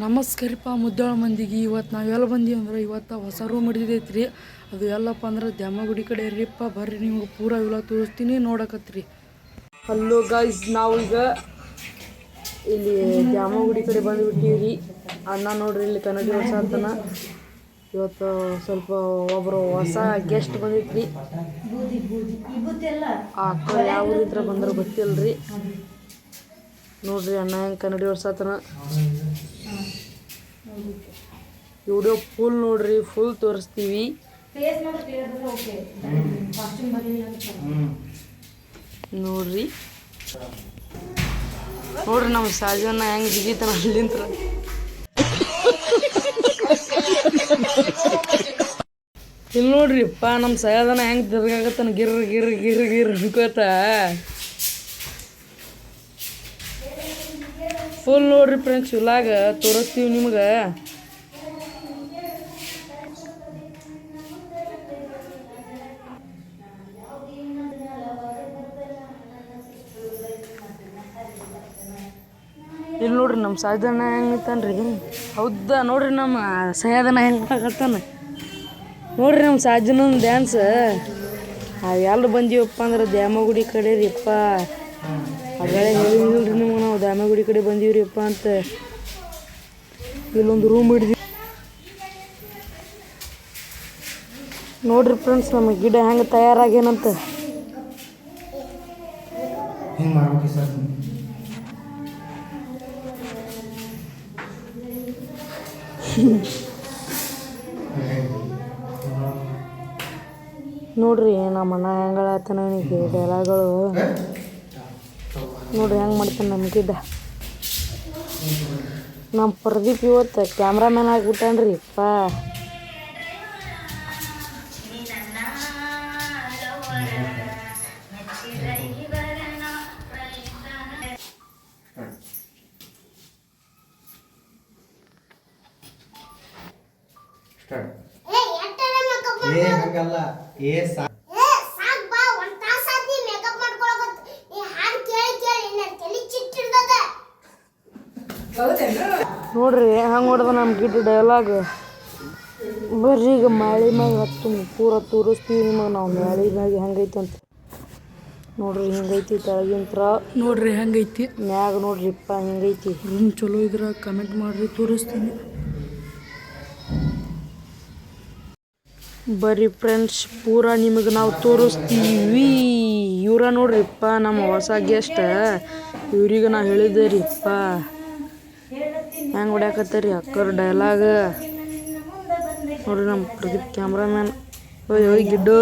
ನಮಸ್ಕಾರಪ್ಪ ಮುದ್ದಾಳ ಮಂದಿಗೆ. ಇವತ್ತು ನಾವೆಲ್ಲ ಬಂದೀವಿ ಅಂದ್ರೆ ಇವತ್ತು ಹೊಸ ರೂಮ್ ಹಿಡಿದೈತ್ರಿ. ಅದು ಎಲ್ಲಪ್ಪ ಅಂದ್ರೆ ದ್ಯಾಮಗುಡಿ ಕಡೆ ರೀಪ್ಪ. ಬರ್ರಿ ನಿಮ್ಗೆ ಪೂರ ಇಲ್ಲ ತೋರಿಸ್ತೀನಿ, ನೋಡಕತ್ರಿ. ಹಲೋ ಗಾಯ್ಸ್, ನಾವು ಈಗ ಇಲ್ಲಿ ದ್ಯಾಮಗುಡಿ ಕಡೆ ಬಂದುಬಿಟ್ಟಿವ್ರಿ. ಅಣ್ಣ ನೋಡ್ರಿ ಇಲ್ಲಿ ಕನ್ನಡಿ ವರ್ಷಾತನ. ಇವತ್ತು ಸ್ವಲ್ಪ ಒಬ್ಬರು ಹೊಸ ಗೆಸ್ಟ್ ಬಂದಿತ್ರಿ. ಆ ಅಕ್ಕ ಯಾವ ಊರಿದ್ರ ಬಂದ್ರೆ ಗೊತ್ತಿಲ್ರಿ. ನೋಡ್ರಿ ಅಣ್ಣ ಹೆಂಗೆ ಕನ್ನಡಿ ವರ್ಷಾತನ. ವಿಡಿಯೋ ಫುಲ್ ನೋಡ್ರಿ, ಫುಲ್ ತೋರಿಸ್ತೀವಿ. ನೋಡ್ರಿ ನೋಡ್ರಿ ನಮ್ಮ ಸಾಜನ ಹೆಂಗೆ ಜಿಗಿತಾನ ಅಲ್ಲಿಂತ್ರ. ಇಲ್ಲಿ ನೋಡ್ರಿಪ್ಪ ನಮ್ಮ ಸಯಾದನ ಹೆಂಗೆ ತಿರ್ಗಾಕತ್ತಾನ ಗಿರ್ ಗಿರ್ ಗಿರ್ ಗಿರ್ ಅನ್ಕೋತ. ಫುಲ್ ನೋಡ್ರಿ ಫ್ರೆಂಡ್ಸ್, ಇಲ್ಲಾಗ ತೋರಿಸ್ತೀವಿ ನಿಮ್ಗೆ. ಇಲ್ಲಿ ನೋಡ್ರಿ ನಮ್ಮ ಸಾಧನ ಹೆಂಗೆ ನಿಂತಾನ್ರಿ. ಹೌದಾ ನೋಡ್ರಿ ನಮ್ಮ ಸಯಾದನ ಹೆಂಗೆ ಮಾಡಕತ್ತಾನ ನೋಡ್ರಿ. ನಮ್ಮ ಸಾಜನ ಡ್ಯಾನ್ಸ್ ಎಲ್ಲರೂ ಬಂದೀವಪ್ಪ ಅಂದ್ರೆ ದ್ಯಾಮಗುಡಿ ಕಡೆ ರೀಪ್ಪ. ಅಗಳೇ ಹೇಳಿದ್ರಿ ನಿಮ್ಗೆ, ನಾವು ದ್ಯಾಮಗುಡಿ ಕಡೆ ಬಂದೀವ್ರಿಪ್ಪ ಅಂತ. ಇಲ್ಲೊಂದು ರೂಮ್ ಹಿಡಿದ್ವಿ ನೋಡ್ರಿ ಫ್ರೆಂಡ್ಸ್. ನಮ್ಮ ಗಿಡ ಹೆಂಗೆ ತಯಾರಾಗೇನಂತ. ನೋಡ್ರಿ ನಮ್ಮ ಅಣ್ಣ ಹೆಂಗಳಾತನ ಡೈಲಾಗ್ಗಳು ನೋಡ್ರಿ ಹೆಂಗೆ ಮಾಡ್ತಾನೆ ನಮ್ಮ ಗಿಡ್ಡ. ನಮ್ಮ ಪ್ರದೀಪ್ ಇವತ್ತು ಕ್ಯಾಮ್ರಾಮ್ಯಾನ್ ಆಗಿಬಿಟ್ಟಾನ್ರಿ ಅಪ್ಪ. ನೋಡ್ರಿ ಹಂಗೆ ಹೊಡೆದ ನಮ್ಮ ಗಿಡ್ಡ ಡೈಲಾಗ್. ಬರ್ರಿ ಈಗ ಮಳೆ ಮ್ಯಾಗ ಹತ್ತು ಪೂರ ತೋರಿಸ್ತೀವಿ ನಿಮಗೆ ನಾವು ಮಳೆ ಮ್ಯಾಗ ಹೆಂಗೈತಿ ಅಂತ. ನೋಡ್ರಿ ಹಿಂಗೈತಿ ತೆಳಗಿಂತ್ರ. ನೋಡ್ರಿ ಹೆಂಗೈತಿ ಮ್ಯಾಗ. ನೋಡ್ರಿಪ್ಪ ಹಿಂಗೈತಿ ರೂಮ್. ಚಲೋ ಇದ್ರ ಕಮೆಂಟ್ ಮಾಡ್ರಿ, ತೋರಿಸ್ತೀನಿ. ಬರ್ರಿ ಫ್ರೆಂಡ್ಸ್, ಪೂರ ನಿಮಗೆ ನಾವು ತೋರಿಸ್ತೀವಿ. ಇವ್ರ ನೋಡ್ರಿಪ್ಪ ನಮ್ಮ ಹೊಸ ಗೆಸ್ಟ್. ಇವ್ರಿಗೆ ನಾ ಹೇಳಿದ್ದೆ ರೀಪ್ಪ ಹೆಂಗೆ ಹೊಡ್ಯಾಕತ್ತಾರಿ ಅಕ್ಕರ ಡೈಲಾಗ್. ನೋಡ್ರಿ ನಮ್ಮ ಪ್ರದೀಪ್ ಕ್ಯಾಮ್ರಾಮ್ಯಾನ್. ಓಯ್ ಗಿಡ್ಡು.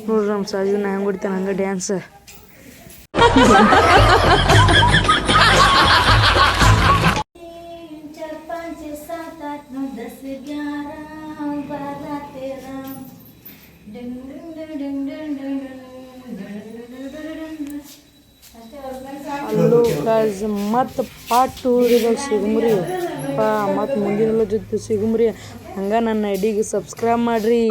ನೋಡ್ರಿ ನಮ್ಮ ಸಾಜಿನ ಹೆಂಗೆ ಹೊಡಿತಾನೆ ಹಂಗೆ ಡ್ಯಾನ್ಸ್. ಅಲ್ಲೂ ಗಾಯ್ಸ್ ಮತ್ತು ಪಾರ್ಟ್ 2 ವಿಡಿಯೋದಾಗ ಸಿಗುಮ್ರಿ ಅಪ್ಪ. ಮತ್ತು ಮುಂದಿನ ಜೊತೆ ಸಿಗುಮ್ರಿ. ಹಂಗೆ ನನ್ನ ಐಡಿಗೆ ಸಬ್ಸ್ಕ್ರೈಬ್ ಮಾಡಿರಿ.